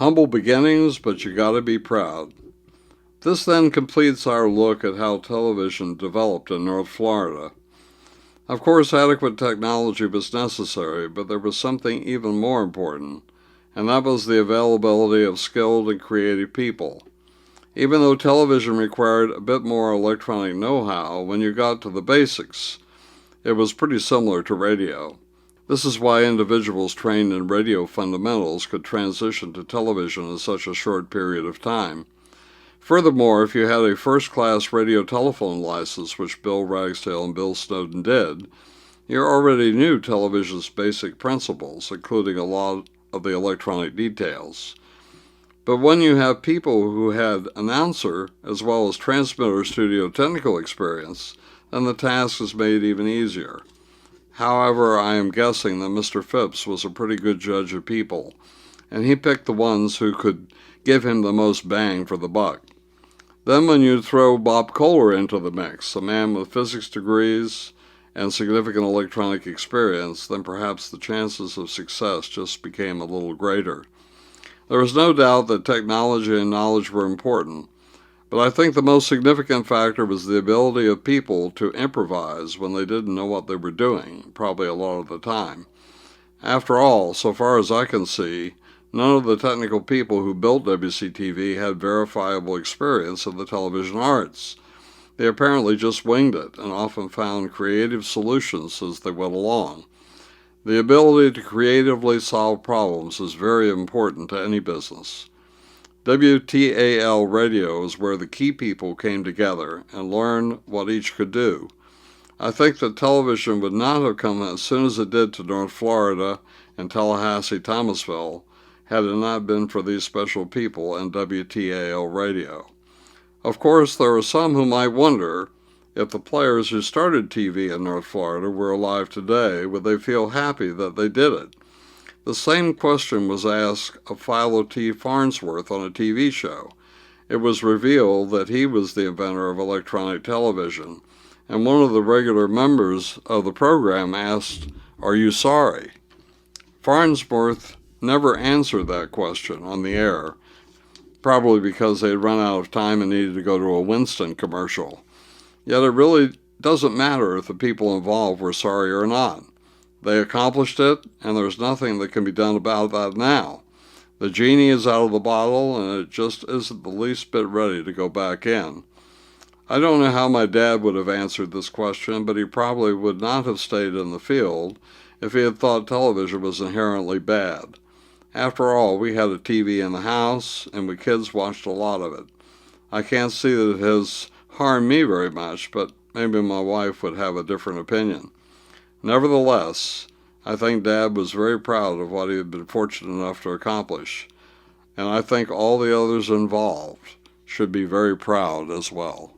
Humble beginnings, but you gotta be proud. This then completes our look at how television developed in North Florida. Of course, adequate technology was necessary, but there was something even more important, and that was the availability of skilled and creative people. Even though television required a bit more electronic know-how, when you got to the basics, it was pretty similar to radio. This is why individuals trained in radio fundamentals could transition to television in such a short period of time. Furthermore, if you had a first-class radio telephone license, which Bill Ragsdale and Bill Snowden did, you already knew television's basic principles, including a lot of the electronic details. But when you have people who had announcer as well as transmitter studio technical experience, then the task is made even easier. However, I am guessing that Mr. Phipps was a pretty good judge of people, and he picked the ones who could give him the most bang for the buck. Then when you throw Bob Kohler into the mix, a man with physics degrees and significant electronic experience, then perhaps the chances of success just became a little greater. There is no doubt that technology and knowledge were important, but I think the most significant factor was the ability of people to improvise when they didn't know what they were doing, probably a lot of the time. After all, so far as I can see, none of the technical people who built WCTV had verifiable experience in the television arts. They apparently just winged it and often found creative solutions as they went along. The ability to creatively solve problems is very important to any business. WTAL radio is where the key people came together and learned what each could do. I think that television would not have come as soon as it did to North Florida and Tallahassee, Thomasville, had it not been for these special people in WTAL radio. Of course, there are some who might wonder if the players who started TV in North Florida were alive today, would they feel happy that they did it? The same question was asked of Philo T. Farnsworth on a TV show. It was revealed that he was the inventor of electronic television, and one of the regular members of the program asked, "Are you sorry?" Farnsworth never answered that question on the air, probably because they had run out of time and needed to go to a Winston commercial. Yet it really doesn't matter if the people involved were sorry or not. They accomplished it, and there's nothing that can be done about that now. The genie is out of the bottle, and it just isn't the least bit ready to go back in. I don't know how my dad would have answered this question, but he probably would not have stayed in the field if he had thought television was inherently bad. After all, we had a TV in the house, and we kids watched a lot of it. I can't see that it has harmed me very much, but maybe my wife would have a different opinion. Nevertheless, I think Dad was very proud of what he had been fortunate enough to accomplish, and I think all the others involved should be very proud as well.